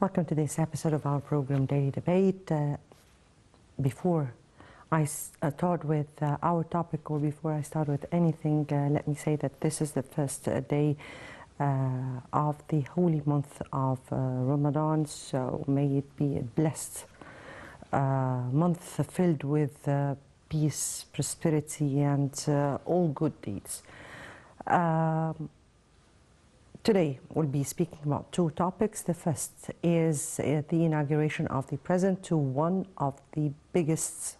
Welcome to this episode of our program Daily Debate. Before I start with our topic, or before I start with anything, let me say that this is the first day of the holy month of Ramadan, so may it be a blessed month filled with peace, prosperity, and all good deeds. Today we'll be speaking about two topics. The first is the inauguration of the president to one of the biggest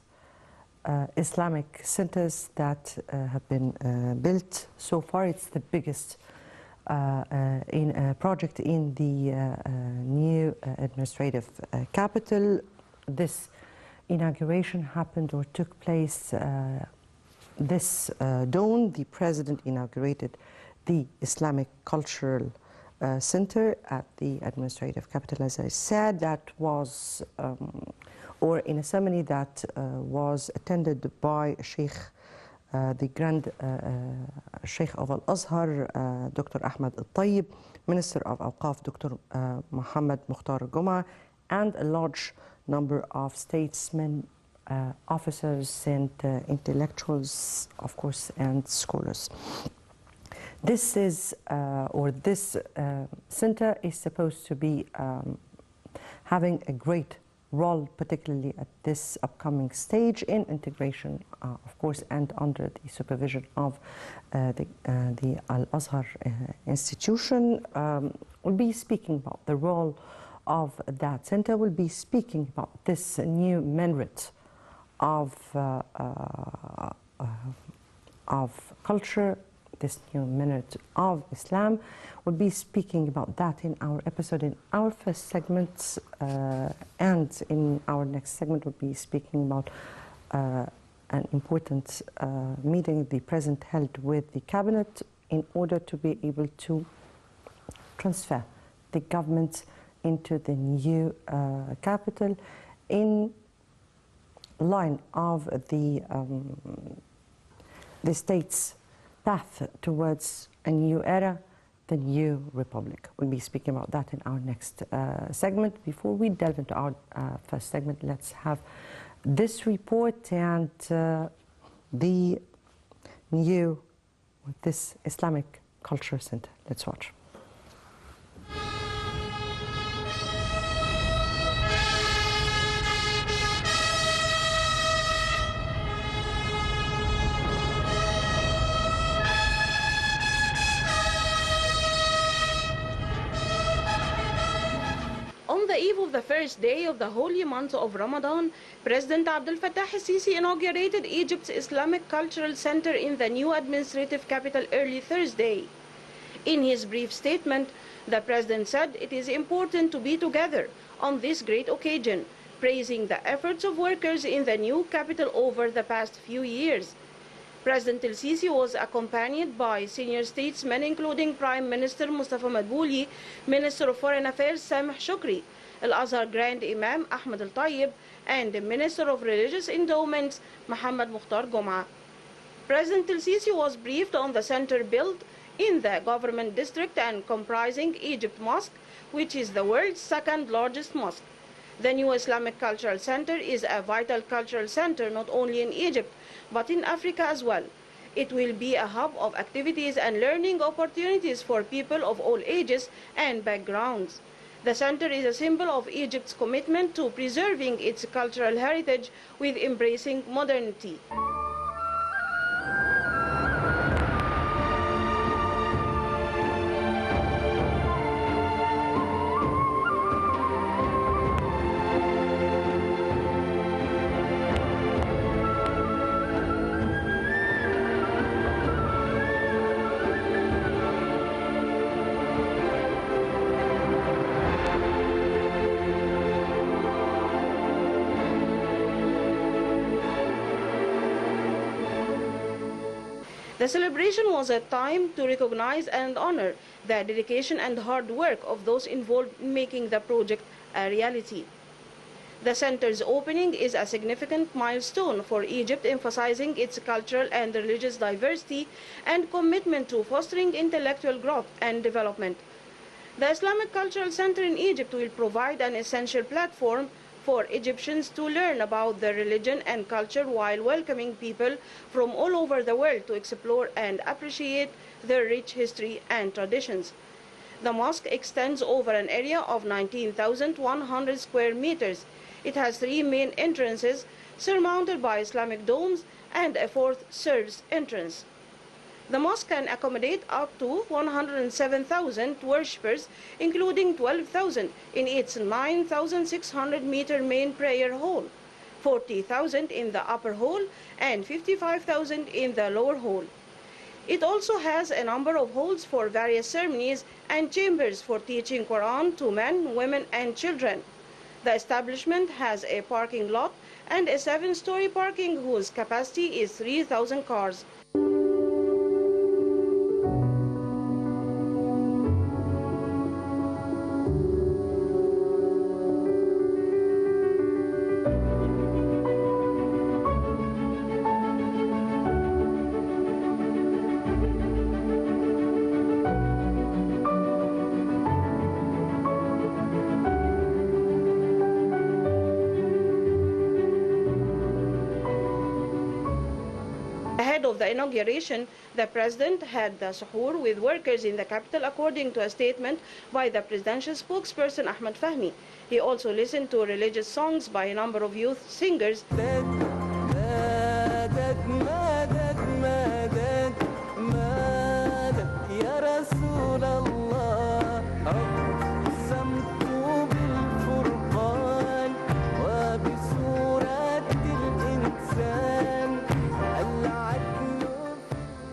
Islamic centers that have been built so far. It's the biggest project in the new administrative capital. This inauguration happened or took place this dawn. The president inaugurated the Islamic Cultural Center at the administrative capital, as I said. That was, or in a ceremony that was attended by Sheikh, the Grand Sheikh of Al-Azhar, Dr. Ahmed Al-Tayyib, Minister of Awqaf, Dr. Muhammad Mukhtar Goma, and a large number of statesmen, officers, and intellectuals, of course, and scholars. This is, this center is supposed to be having a great role, particularly at this upcoming stage, in integration, of course, and under the supervision of the Al-Azhar institution. We'll be speaking about the role of that center. We'll be speaking about this new minaret of culture, this new minaret of Islam. We'll be speaking about that in our episode, in our first segment, and in our next segment we'll be speaking about an important meeting the president held with the cabinet in order to be able to transfer the government into the new capital in line of the state's path towards a new era, the new republic. We'll be speaking about that in our next segment. Before we delve into our first segment, let's have this report and this Islamic Culture Center. Let's watch. The first day of the holy month of Ramadan, President Abdel Fattah al-Sisi inaugurated Egypt's Islamic Cultural Center in the new administrative capital early Thursday. In his brief statement, the president said it is important to be together on this great occasion, praising the efforts of workers in the new capital over the past few years. President al-Sisi was accompanied by senior statesmen including Prime Minister Mustafa Madbouli, Minister of Foreign Affairs Sameh Shukri, Al-Azhar Grand Imam Ahmed Al-Tayyib, and the Minister of Religious Endowments Muhammad Mukhtar Goma. President al-Sisi was briefed on the center built in the government district and comprising Egypt Mosque, which is the world's second largest mosque. The new Islamic Cultural Center is a vital cultural center not only in Egypt but in Africa as well. It will be a hub of activities and learning opportunities for people of all ages and backgrounds. The center is a symbol of Egypt's commitment to preserving its cultural heritage with embracing modernity. The celebration was a time to recognize and honor the dedication and hard work of those involved in making the project a reality. The center's opening is a significant milestone for Egypt, emphasizing its cultural and religious diversity and commitment to fostering intellectual growth and development. The Islamic Cultural Center in Egypt will provide an essential platform for Egyptians to learn about their religion and culture while welcoming people from all over the world to explore and appreciate their rich history and traditions. The mosque extends over an area of 19,100 square meters. It has 3 main entrances surmounted by Islamic domes and a 4th service entrance. The mosque can accommodate up to 107,000 worshippers, including 12,000 in its 9,600-meter main prayer hall, 40,000 in the upper hall, and 55,000 in the lower hall. It also has a number of halls for various ceremonies and chambers for teaching Quran to men, women, and children. The establishment has a parking lot and a 7-story parking whose capacity is 3,000 cars. Ahead of the inauguration, the president had the suhoor with workers in the capital, according to a statement by the presidential spokesperson Ahmed Fahmy. He also listened to religious songs by a number of youth singers.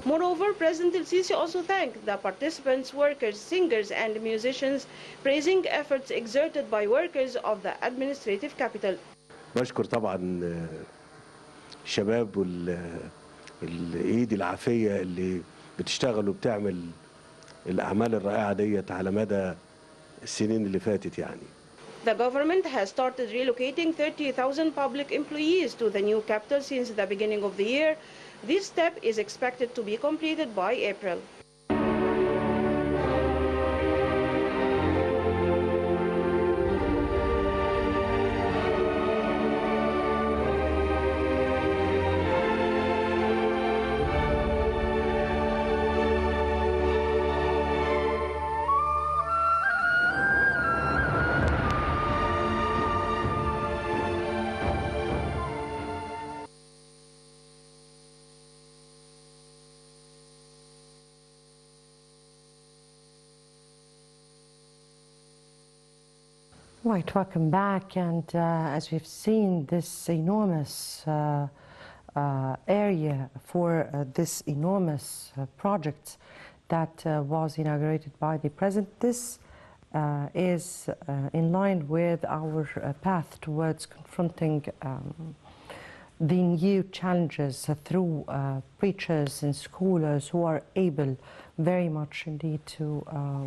Moreover, President El-Sisi also thanked the participants, workers, singers, and musicians, praising efforts exerted by workers of the administrative capital. بشكر طبعا الشباب والايد العافيه اللي بتشتغل وبتعمل الاعمال الرائعه ديت على مدى السنين اللي فاتت يعني. The government has started relocating 30,000 public employees to the new capital since the beginning of the year. This step is expected to be completed by April. Right, welcome back. And as we've seen, this enormous area for this enormous project that was inaugurated by the president, this is in line with our path towards confronting the new challenges through preachers and scholars who are able very much indeed to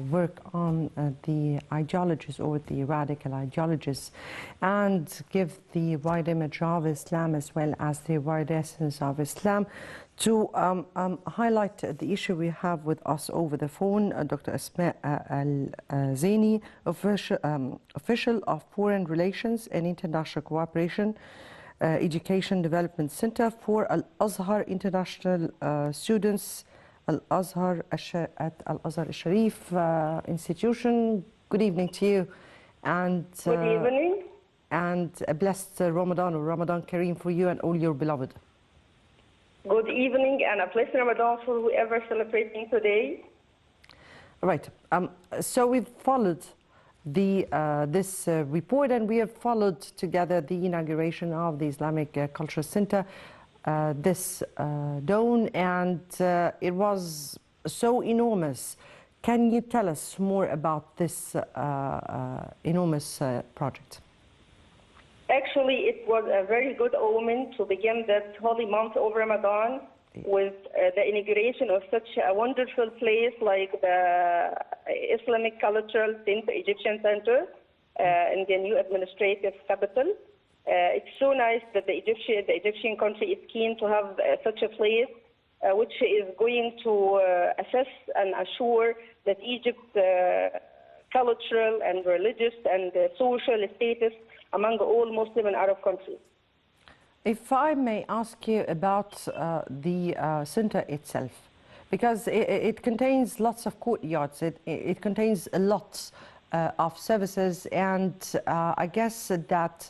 work on the ideologies or the radical ideologies and give the right image of Islam as well as the right essence of Islam. To highlight the issue we have with us over the phone, Dr. Asmaa Elzieny, official of Foreign Relations and International Cooperation, Education Development Center for Al-Azhar International Students, Al-Azhar at Al-Azhar Sharif Institution. Good evening to you. And good evening. And a blessed Ramadan, or Ramadan Kareem for you and all your beloved. Good evening and a blessed Ramadan for whoever celebrating today. Right. So we've followed this report, and we have followed together the inauguration of the Islamic Cultural Center, this dome, and it was so enormous. Can you tell us more about this enormous project? Actually, it was a very good omen to begin that holy month of Ramadan with the inauguration of such a wonderful place like the Islamic Cultural Center, Egyptian Center, in the new administrative capital. It's so nice that the Egyptian country is keen to have such a place, which is going to assess and assure that Egypt cultural and religious and social status among all Muslim and Arab countries. If I may ask you about the center itself, because it contains lots of courtyards, it contains lots of services, and I guess that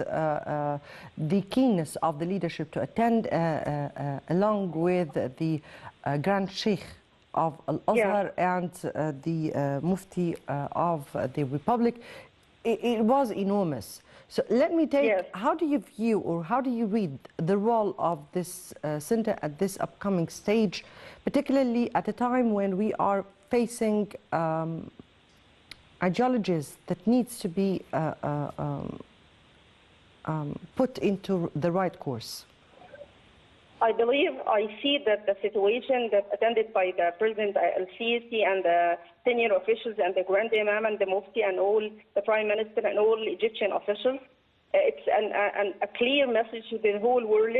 the keenness of the leadership to attend, along with the Grand Sheikh of Al-Azhar and the Mufti of the Republic, it was enormous. So let me take, how do you view or how do you read the role of this center at this upcoming stage, particularly at a time when we are facing ideologies that needs to be put into the right course? I see that the situation that attended by the President Al-Sisi and the senior officials and the Grand Imam and the Mufti and all the Prime Minister and all Egyptian officials, it's a clear message to the whole world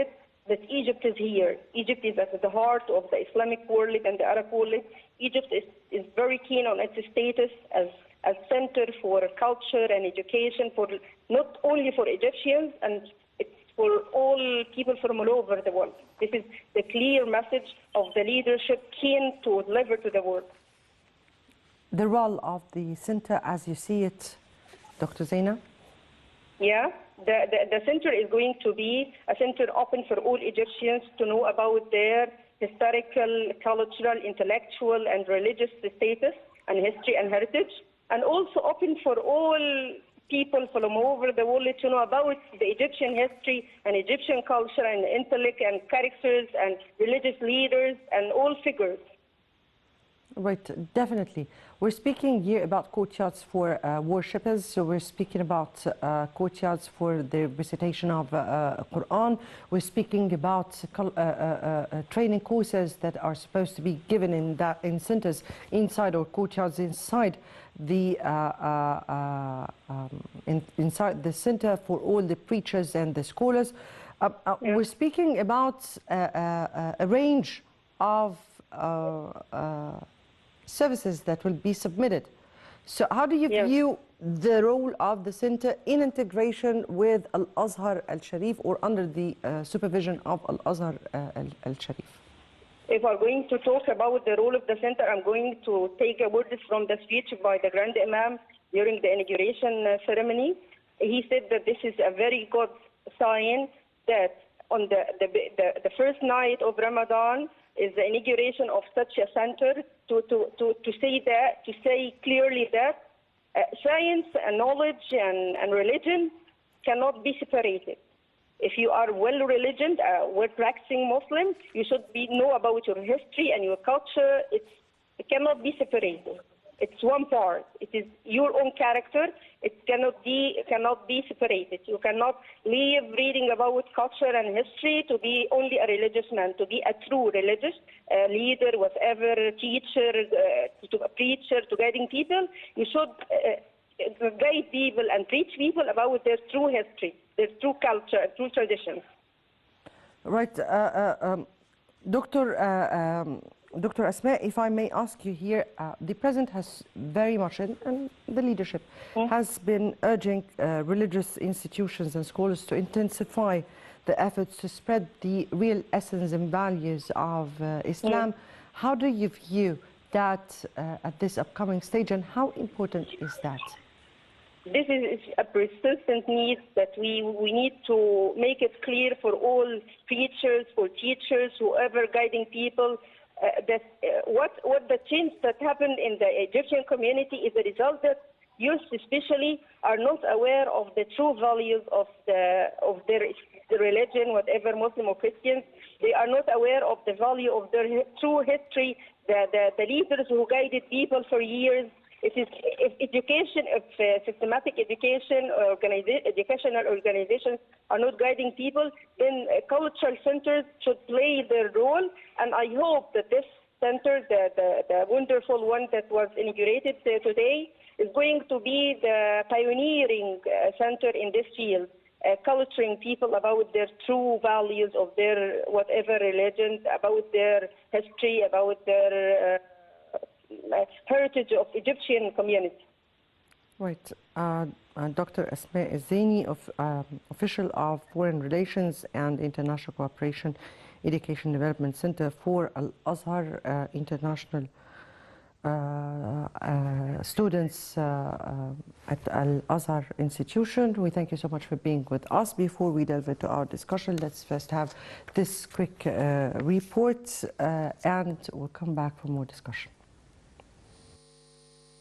that Egypt is here. Egypt is at the heart of the Islamic world and the Arab world. Egypt is very keen on its status as a center for culture and education, for not only for Egyptians, and it's for all people from all over the world. This is the clear message of the leadership keen to deliver to the world. The role of the center as you see it, Dr. Zeina? Yeah, the center is going to be a center open for all Egyptians to know about their historical, cultural, intellectual, and religious status and history and heritage, and also open for all people from all over the world to know about the Egyptian history and Egyptian culture and intellect and characters and religious leaders and all figures. Right, definitely. We're speaking here about courtyards for worshippers, so we're speaking about courtyards for the recitation of Quran. We're speaking about training courses that are supposed to be given in centers inside or courtyards inside the inside the center for all the preachers and the scholars. We're speaking about a range of services that will be submitted. So how do you view the role of the center in integration with Al-Azhar Al-Sharif or under the supervision of Al-Azhar Al-Sharif? If we're going to talk about the role of the center, I'm going to take a word from the speech by the Grand Imam during the inauguration ceremony. He said that this is a very good sign that on the first night of Ramadan is the inauguration of such a center to say clearly that science and knowledge and religion cannot be separated. If you are well-religioned, well-practicing Muslim, you should know about your history and your culture. It cannot be separated. It's one part. It is your own character. It cannot be separated. You cannot leave reading about culture and history to be only a religious man, to be a true religious leader, whatever, teacher, to a preacher, to guiding people. You should guide people and teach people about their true history, their true culture, true traditions. Right. Dr. Asmaa, if I may ask you here, the President has very much, and the leadership, has been urging religious institutions and scholars to intensify the efforts to spread the real essence and values of Islam. How do you view that at this upcoming stage, and how important is that? This is a persistent need that we need to make it clear for all preachers, for teachers, whoever guiding people, that what the change that happened in the Egyptian community is a result that youth especially are not aware of the true values of their religion, whatever Muslim or Christians. They are not aware of the value of their true history, the leaders who guided people for years. If education, if systematic education or educational organizations are not guiding people, then cultural centers should play their role. And I hope that this center, the wonderful one that was inaugurated today, is going to be the pioneering center in this field, culturing people about their true values of their whatever religion, about their history, about their heritage of Egyptian community. Right. Dr. Asmaa Elzieny, official of Foreign Relations and International Cooperation Education Development Center for Al-Azhar International students at Al-Azhar institution. We thank you so much for being with us. Before we delve into our discussion, let's first have this quick report and we'll come back for more discussion.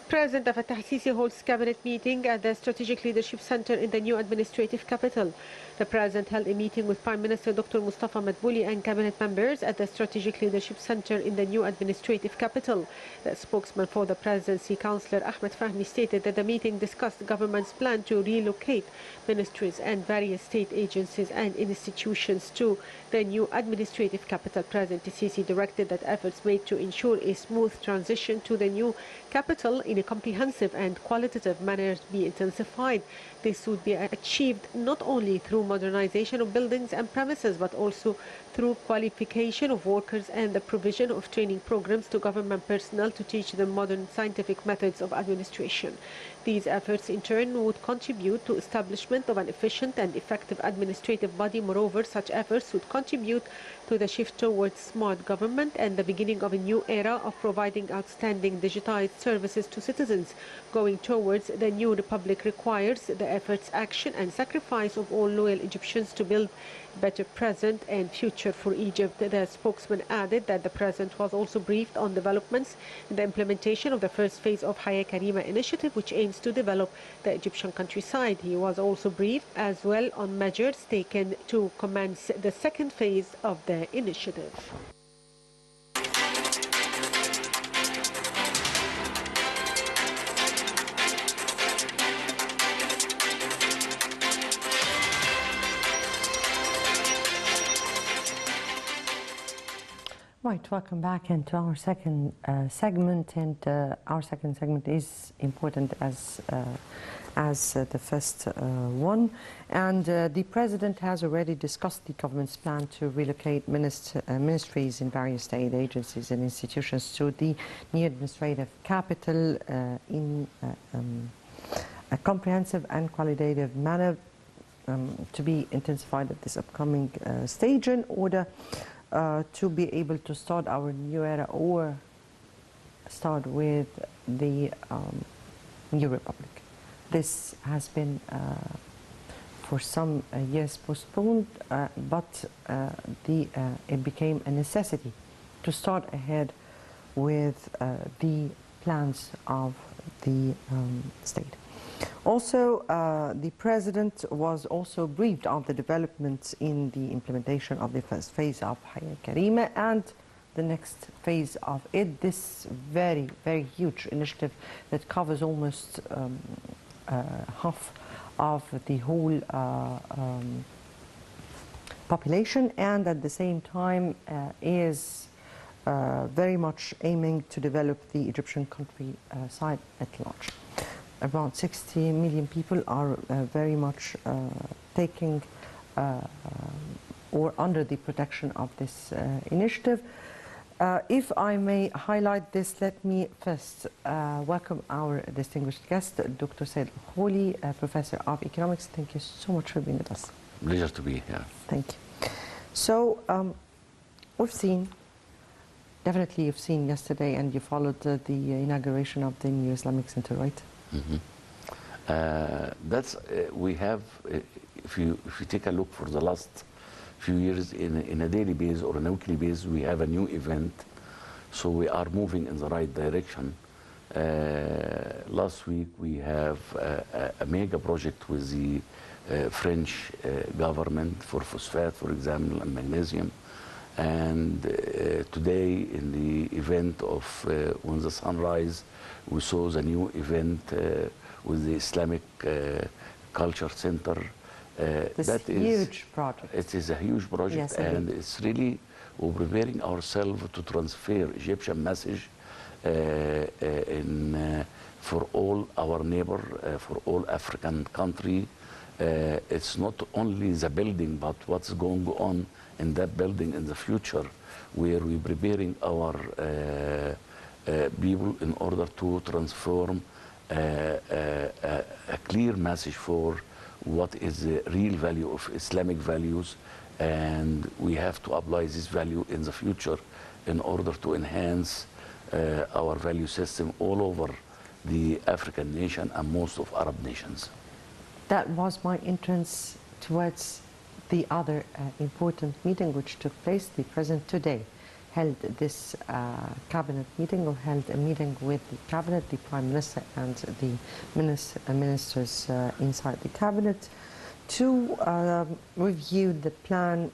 President Fattah al-Sisi holds cabinet meeting at the Strategic Leadership Center in the new administrative capital. The President held a meeting with Prime Minister Dr. Mustafa Madbouli and cabinet members at the Strategic Leadership Center in the new administrative capital. The spokesman for the Presidency, Councillor Ahmed Fahmi, stated that the meeting discussed the government's plan to relocate ministries and various state agencies and institutions to the new administrative capital. President al-Sisi directed that efforts made to ensure a smooth transition to the new capital in a comprehensive and qualitative manner be intensified. This would be achieved not only through modernization of buildings and premises, but also through qualification of workers and the provision of training programs to government personnel to teach them modern scientific methods of administration. These efforts in turn would contribute to establishment of an efficient and effective administrative body. Moreover, such efforts would contribute to the shift towards smart government and the beginning of a new era of providing outstanding digitized services to citizens. Going towards the new republic requires the efforts, action and sacrifice of all loyal Egyptians to build a better present and future for Egypt. The spokesman added that the President was also briefed on developments in the implementation of the first phase of Hayya Karima initiative, which aims to develop the Egyptian countryside. He was also briefed as well on measures taken to commence the second phase of the initiative. Right, welcome back into our second segment, and our second segment is important as the first one. And the President has already discussed the government's plan to relocate ministries in various state agencies and institutions to the new administrative capital in a comprehensive and qualitative manner to be intensified at this upcoming stage in order to be able to start our new era or start with the new republic. This has been for some years postponed, but it became a necessity to start ahead with the plans of the state. Also, the President was also briefed on the developments in the implementation of the first phase of Hayya Karima and the next phase of it, this very, very huge initiative that covers almost half of the whole population, and at the same time is very much aiming to develop the Egyptian countryside at large. Around 60 million people are very much taking or under the protection of this initiative. If I may highlight this, let me first welcome our distinguished guest, Dr. Said Al-Khouly, Professor of Economics. Thank you so much for being with us. Pleasure to be here. Thank you. So we've seen, definitely you've seen yesterday and you followed the inauguration of the new Islamic Center, right? Mm-hmm. We have, if you take a look for the last few years in a daily basis or on a weekly basis, we have a new event. So we are moving in the right direction. Last week we have a mega project with the French government for phosphate, for example, and magnesium. And today in the event of On the Sunrise, we saw the new event with the Islamic Culture Center. This huge project. It is a huge project, yes, and it's really, we're preparing ourselves to transfer Egyptian message for all our neighbor, for all African country. It's not only the building, but what's going on in that building in the future, where we're preparing our people in order to transform a clear message for what is the real value of Islamic values, and we have to apply this value in the future in order to enhance our value system all over the African nation and most of Arab nations. That was my entrance towards the other important meeting which took place. The President today held this cabinet meeting, or held a meeting with the cabinet, the Prime Minister and the ministers inside the cabinet, to review the plan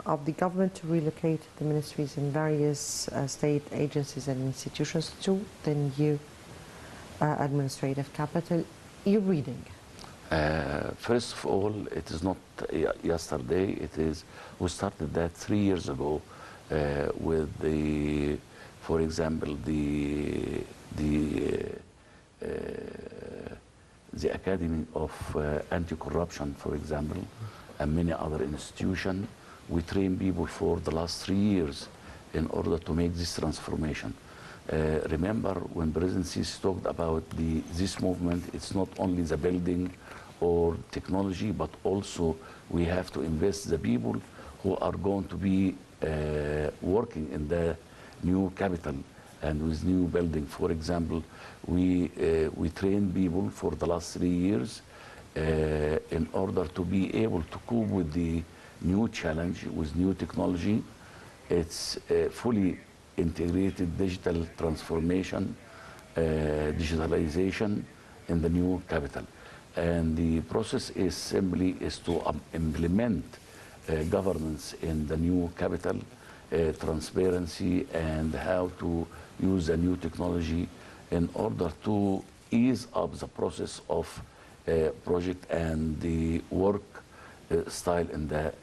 of the government to relocate the ministries in various state agencies and institutions to the new administrative capital. Your reading? First of all, it is not yesterday. It is, we started that 3 years ago with the, for example, the Academy of Anti-Corruption, for example, and many other institutions. We train people for the last 3 years in order to make this transformation. Remember, when President Sisi talked about this movement, it's not only the building or technology, but also we have to invest the people who are going to be working in the new capital and with new building. For example, we train people for the last 3 years in order to be able to cope with the new challenge with new technology. It's fully integrated digital transformation, digitalization in the new capital. And the process is simply to implement governance in the new capital, transparency, and how to use the new technology in order to ease up the process of project and the work style in the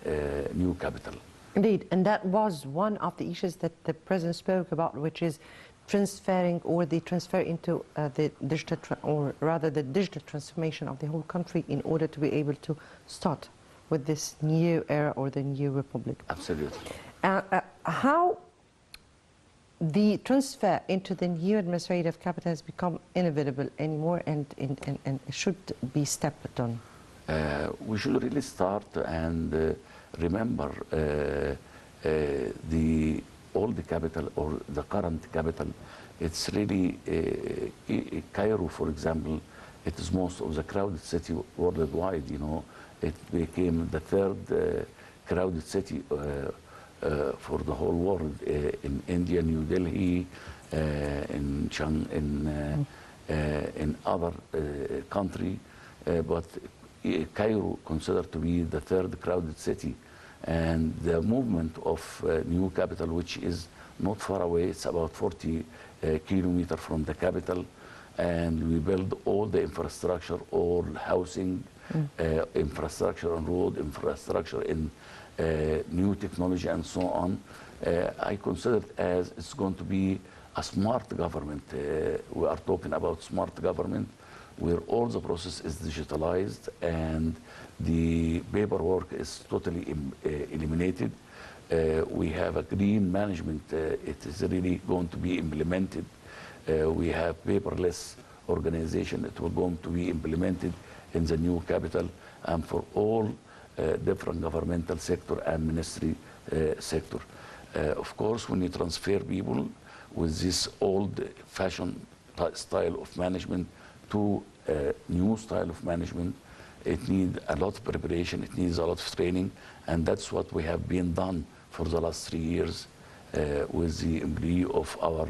new capital. Indeed, and that was one of the issues that the President spoke about, which is transferring, or the transfer into the digital, or rather the digital transformation of the whole country in order to be able to start with this new era or the new republic. Absolutely. How the transfer into the new administrative capital has become inevitable anymore, and should be stepped on? We should really start and remember the old capital or the current capital. It's really Cairo, for example. It is most of the crowded city worldwide. You know, it became the third crowded city for the whole world. In India, New Delhi, in other country, but Cairo considered to be the third crowded city. And the movement of new capital, which is not far away, it's about 40 kilometers from the capital, and we build all the infrastructure, all housing, infrastructure on road, infrastructure in new technology and so on. I consider it as it's going to be a smart government. We are talking about smart government, where all the process is digitalized and the paperwork is totally eliminated. We have a green management. It is really going to be implemented. We have paperless organization. It will going to be implemented in the new capital and for all different governmental sector and ministry sector. Of course, when you transfer people with this old-fashioned style of management to a new style of management, it needs a lot of preparation, it needs a lot of training, and that's what we have been done for the last 3 years with the employee of our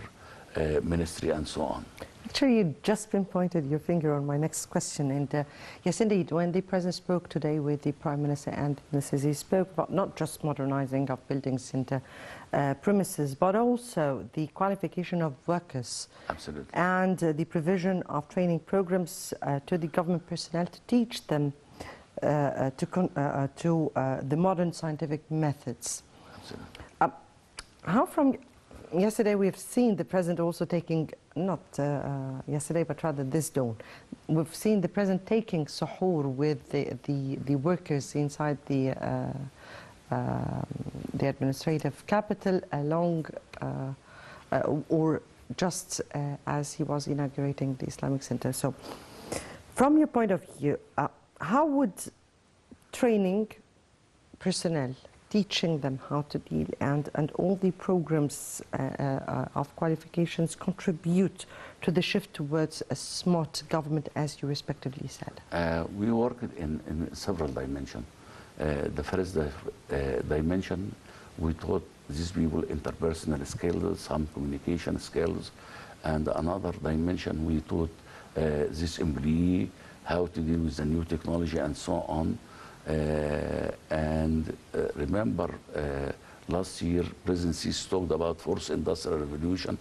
ministry and so on. Actually, you just pinpointed your finger on my next question. And yes, indeed, when the President spoke today with the Prime Minister and Ministers, he spoke about not just modernizing of buildings and premises, but also the qualification of workers. Absolutely. And the provision of training programs to the government personnel to teach them the modern scientific methods. Absolutely. How from yesterday we have seen the President also taking, not yesterday, but rather this dawn, we've seen the President taking suhoor with the workers inside the administrative capital along or just as he was inaugurating the Islamic Center. So, from your point of view, how would training personnel, teaching them how to deal, and all the programs of qualifications contribute to the shift towards a smart government, as you respectively said? We worked in several dimensions. The first dimension, we taught these people interpersonal skills, some communication skills, and another dimension, we taught this employee how to deal with the new technology and so on. Remember, last year, President Sisi talked about fourth industrial revolution.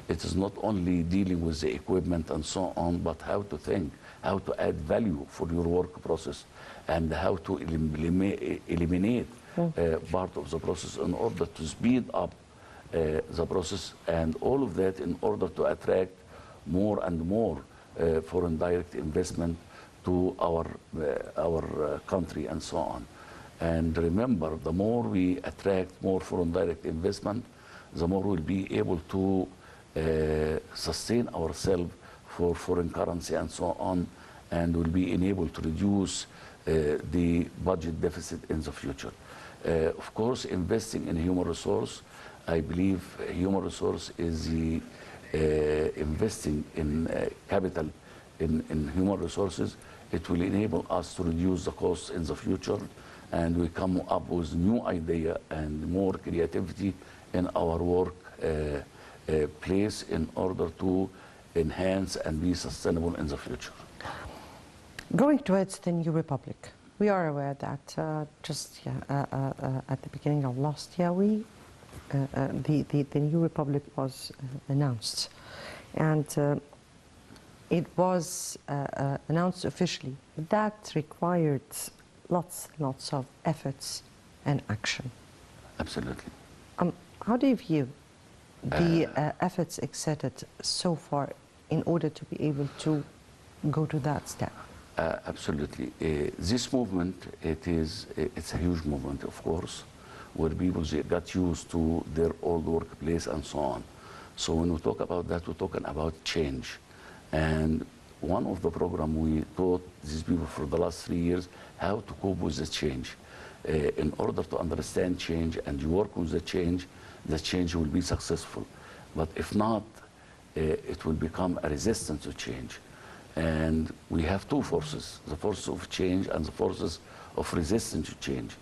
It is not only dealing with the equipment and so on, but how to think, how to add value for your work process, and how to eliminate part of the process in order to speed up the process, and all of that in order to attract more and more foreign direct investment to our country and so on. And remember, the more we attract more foreign direct investment, the more we'll be able to sustain ourselves for foreign currency and so on, and we'll be enabled to reduce the budget deficit in the future. Of course, investing in human resource, I believe human resource is the investing in capital in human resources. It will enable us to reduce the costs in the future, and we come up with new idea and more creativity in our work place in order to enhance and be sustainable in the future. Going towards the new republic, we are aware that just at the beginning of last year, the new republic was announced, and it was announced officially. That required lots of efforts and action. Absolutely. How do you view the efforts exerted so far in order to be able to go to that step? Absolutely. This movement, it's a huge movement, of course, where people got used to their old workplace and so on. So when we talk about that, we're talking about change. And one of the programs we taught these people for the last 3 years how to cope with the change. In order to understand change and you work with the change will be successful. But if not, it will become a resistance to change. And we have two forces, the force of change and the forces of resistance to change.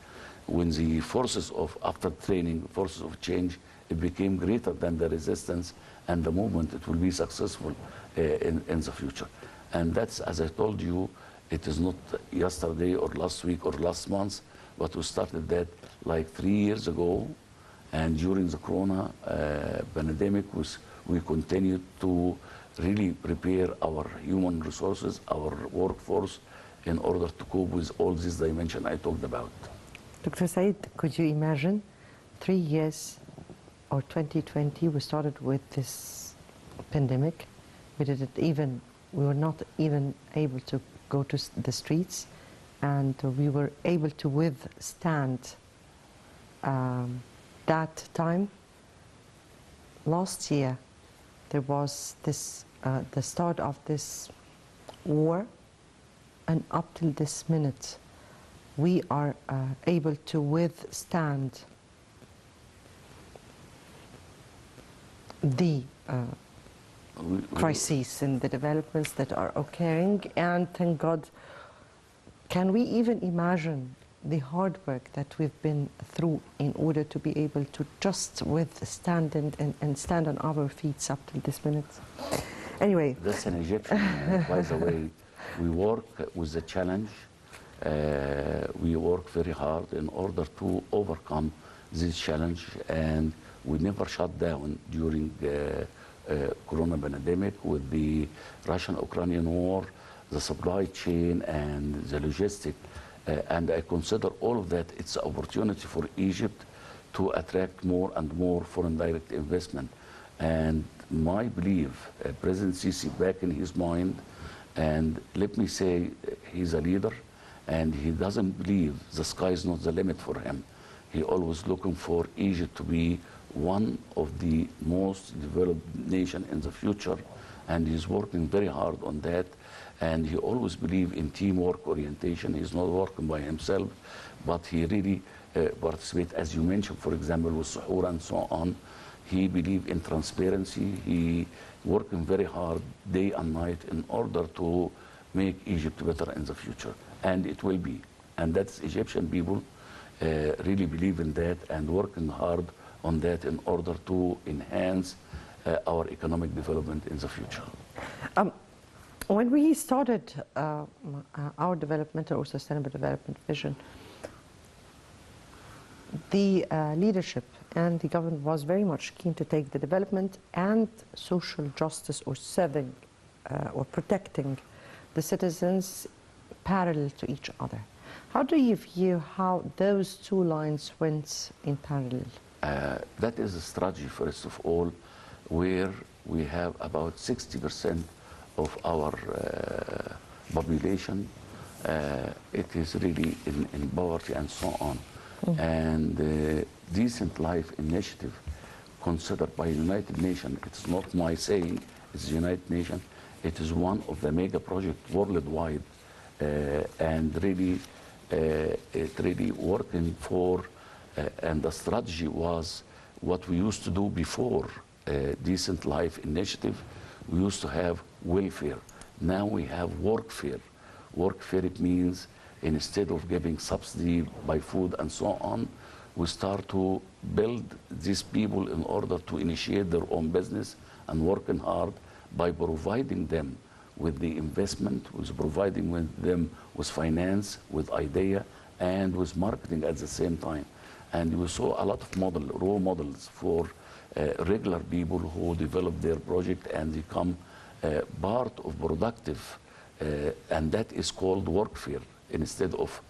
When the forces of, after training, forces of change, it became greater than the resistance and the movement, it will be successful in the future. And that's, as I told you, it is not yesterday or last week or last month, but we started that like 3 years ago. And during the Corona pandemic, we continued to really prepare our human resources, our workforce, in order to cope with all these dimensions I talked about. Dr. Said, could you imagine 3 years or 2020, we started with this pandemic. We were not even able to go to the streets, and we were able to withstand that time. Last year, there was this, the start of this war, and up till this minute, we are able to withstand the crises and the developments that are occurring, and thank God, can we even imagine the hard work that we've been through in order to be able to just withstand and stand on our feet up till this minute? Anyway. That's an Egyptian, by the way. We work with the challenge. We work very hard in order to overcome this challenge, and we never shut down during the Corona pandemic with the Russian-Ukrainian war, the supply chain and the logistic. And I consider all of that, it's an opportunity for Egypt to attract more and more foreign direct investment. And my belief, President Sisi back in his mind, and let me say, he's a leader, and he doesn't believe the sky is not the limit for him. He always looking for Egypt to be one of the most developed nation in the future, and he's working very hard on that. And he always believed in teamwork orientation. He's not working by himself, but he really participates, as you mentioned, for example, with Suhoor and so on. He believed in transparency. He working very hard day and night in order to make Egypt better in the future. And it will be. And that's Egyptian people really believe in that and working hard on that in order to enhance our economic development in the future. When we started our developmental or sustainable development vision, the leadership and the government was very much keen to take the development and social justice or serving or protecting the citizens parallel to each other. How do you view how those two lines went in parallel? That is a strategy, first of all, where we have about 60% of our population. It is really in poverty and so on. Mm-hmm. And the Decent Life Initiative, considered by the United Nations, it's not my saying, it's the United Nations, it is one of the mega projects worldwide, and really, it really working for, and the strategy was what we used to do before Decent Life Initiative. We used to have welfare. Now we have workfare. Workfare, it means instead of giving subsidy by food and so on, we start to build these people in order to initiate their own business and working hard by providing them with the investment, with providing them with finance, with idea, and with marketing at the same time. And we saw a lot of role models for regular people who develop their project and become part of productive, and that is called workfare instead of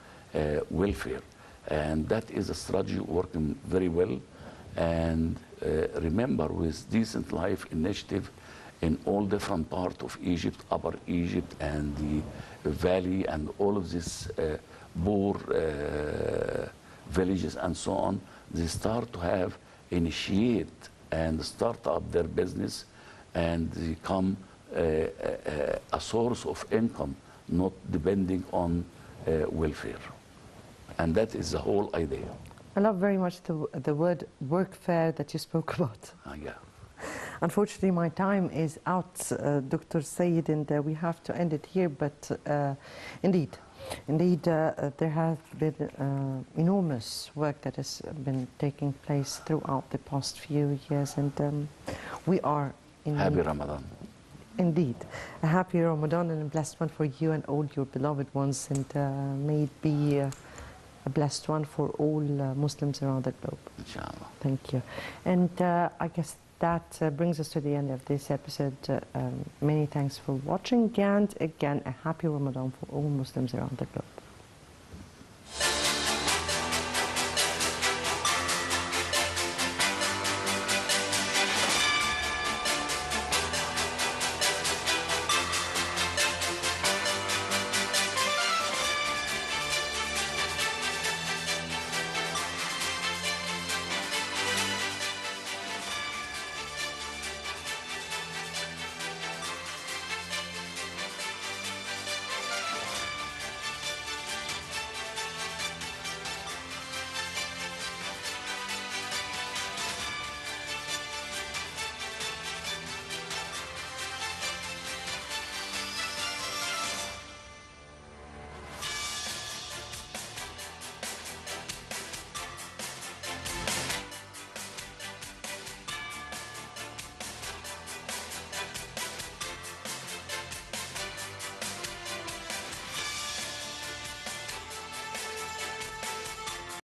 welfare. And that is a strategy working very well. And remember, with Decent Life Initiative, in all different parts of Egypt, Upper Egypt and the valley and all of these poor villages and so on, they start to have initiate and start up their business and become a source of income, not depending on welfare. And that is the whole idea. I love very much the word workfare that you spoke about. Yeah. Unfortunately, my time is out, Dr. Sayed, and we have to end it here. But indeed, there has been enormous work that has been taking place throughout the past few years, and we are in Happy Ramadan. Indeed, a happy Ramadan and a blessed one for you and all your beloved ones, and may it be a blessed one for all Muslims around the globe. Inshallah. Thank you. And I guess that brings us to the end of this episode. Many thanks for watching, and again, a happy Ramadan for all Muslims around the globe.